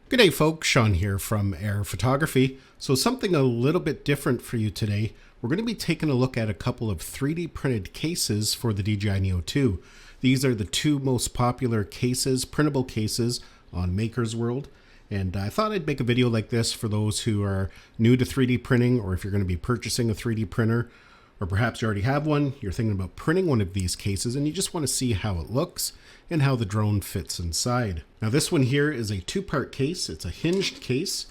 Good day folks, Sean here from Air Photography. So something a little bit different for you today. We're going to be taking a look at a couple of 3D printed cases for the DJI Neo 2. These are the two most popular cases, printable cases on Maker's World. And I thought I'd make a video like this for those who are new to 3D printing, or if you're going to be purchasing a 3D printer, or perhaps you already have one, you're thinking about printing one of these cases and you just want to see how it looks and how the drone fits inside. Now this one here is a two-part case. It's a hinged case,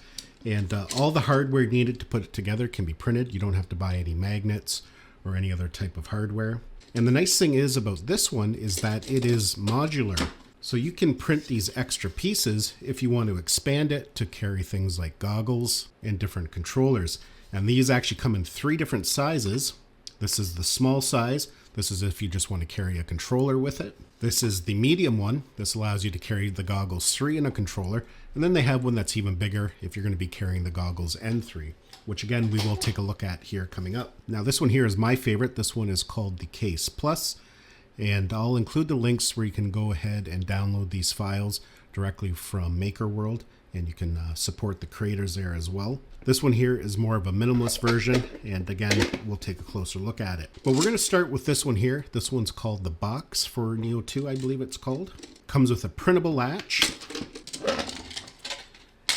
and all the hardware needed to put it together can be printed. You don't have to buy any magnets or any other type of hardware. And the nice thing is about this one is that it is modular. So you can print these extra pieces if you want to expand it to carry things like goggles and different controllers. And these actually come in 3 different sizes. This is the small size. This is if you just want to carry a controller with it. This is the medium one. This allows you to carry the goggles 3 and a controller. And then they have one that's even bigger if you're going to be carrying the goggles and 3, which again, we will take a look at here coming up. Now this one here is my favorite. This one is called the Case Plus. And I'll include the links where you can go ahead and download these files directly from Maker World, and you can support the creators there as well. This one here is more of a minimalist version, and again, we'll take a closer look at it. But we're going to start with this one here. This one's called the Box for Neo 2, I believe it's called. Comes with a printable latch,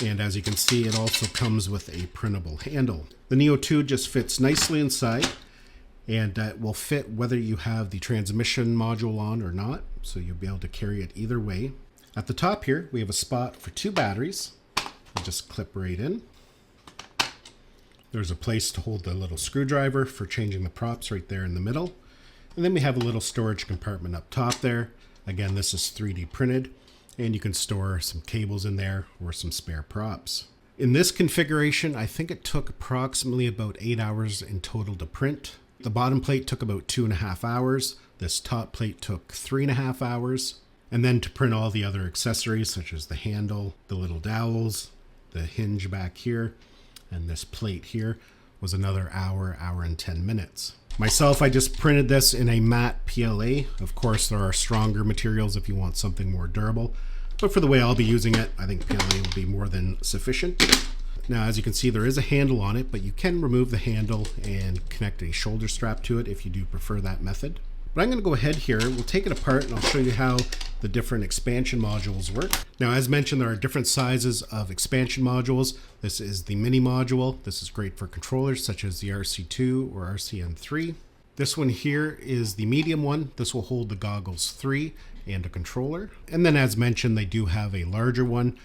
and as you can see, it also comes with a printable handle. The Neo 2 just fits nicely inside, and it will fit whether you have the transmission module on or not, so you'll be able to carry it either way. At the top here, we have a spot for 2 batteries. You just clip right in. There's a place to hold the little screwdriver for changing the props right there in the middle. And then we have a little storage compartment up top there. Again, this is 3D printed, and you can store some cables in there or some spare props. In this configuration, I think it took approximately about 8 hours in total to print. The bottom plate took about 2.5 hours. This top plate took 3.5 hours. And then to print all the other accessories, such as the handle, the little dowels, the hinge back here, and this plate here, was another hour and 10 minutes. Myself, I just printed this in a matte PLA. Of course, there are stronger materials if you want something more durable, but for the way I'll be using it, I think PLA will be more than sufficient. Now, as you can see, there is a handle on it, but you can remove the handle and connect a shoulder strap to it if you do prefer that method. But I'm going to go ahead here, we'll take it apart and I'll show you how the different expansion modules work. Now, as mentioned, there are different sizes of expansion modules. This is the mini module. This is great for controllers such as the RC2 or RCN3. This one here is the medium one. This will hold the goggles 3 and a controller. And then as mentioned, they do have a larger one,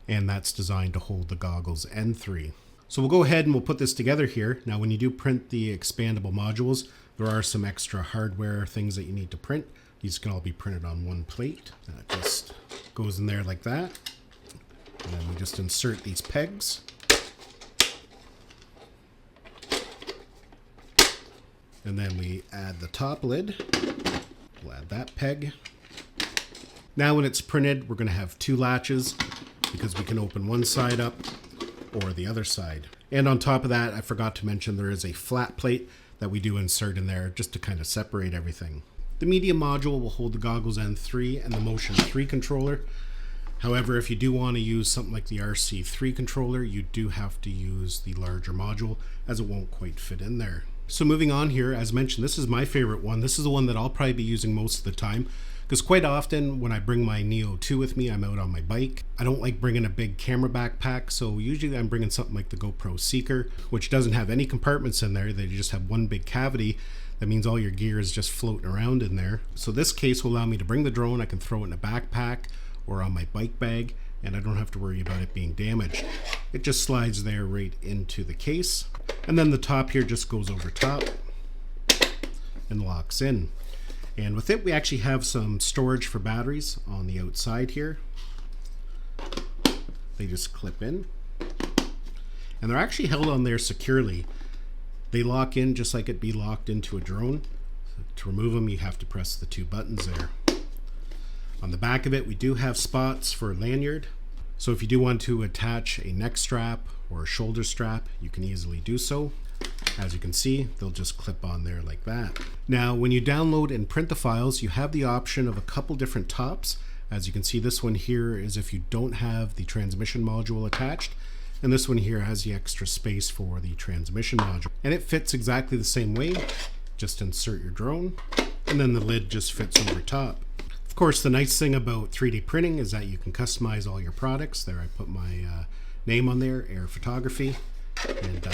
and that's designed to hold the goggles N3. So we'll go ahead and we'll put this together here. Now, when you do print the expandable modules, there are some extra hardware things that you need to print. These can all be printed on one plate. That just goes in there like that. And then we just insert these pegs. And then we add the top lid. We'll add that peg. Now when it's printed, we're going to have 2 latches because we can open one side up or the other side. And on top of that, I forgot to mention there is a flat plate that we do insert in there just to kind of separate everything. The medium module will hold the goggles N3 and the Motion 3 controller. However, if you do want to use something like the RC3 controller, you do have to use the larger module as it won't quite fit in there. So moving on here, as mentioned, this is my favorite one. This is the one that I'll probably be using most of the time, because quite often when I bring my Neo 2 with me, I'm out on my bike. I don't like bringing a big camera backpack, so usually I'm bringing something like the GoPro Seeker, which doesn't have any compartments in there. They just have one big cavity. That means all your gear is just floating around in there. So this case will allow me to bring the drone. I can throw it in a backpack or on my bike bag, and I don't have to worry about it being damaged. It just slides there right into the case. And then the top here just goes over top and locks in. And with it, we actually have some storage for batteries on the outside here. They just clip in. And they're actually held on there securely. They lock in just like it'd be locked into a drone. To remove them, you have to press the 2 buttons there. On the back of it, we do have spots for a lanyard. So if you do want to attach a neck strap or a shoulder strap, you can easily do so. As you can see, they'll just clip on there like that. Now, when you download and print the files, you have the option of a couple different tops. As you can see, this one here is if you don't have the transmission module attached, and this one here has the extra space for the transmission module. And it fits exactly the same way. Just insert your drone, and then the lid just fits over top. Of course, the nice thing about 3D printing is that you can customize all your products. There, I put my name on there, Air Photography, and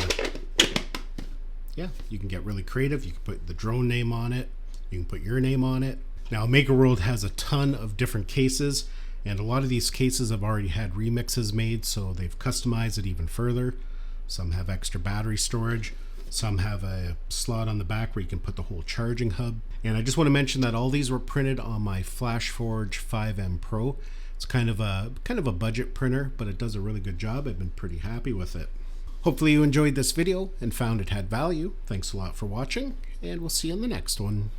yeah, you can get really creative. You can put the drone name on it. You can put your name on it. Now, Maker World has a ton of different cases, and a lot of these cases have already had remixes made, so they've customized it even further. Some have extra battery storage. Some have a slot on the back where you can put the whole charging hub. And I just want to mention that all these were printed on my FlashForge 5M Pro. It's kind of a budget printer, but it does a really good job. I've been pretty happy with it. Hopefully you enjoyed this video and found it had value. Thanks a lot for watching, and we'll see you in the next one.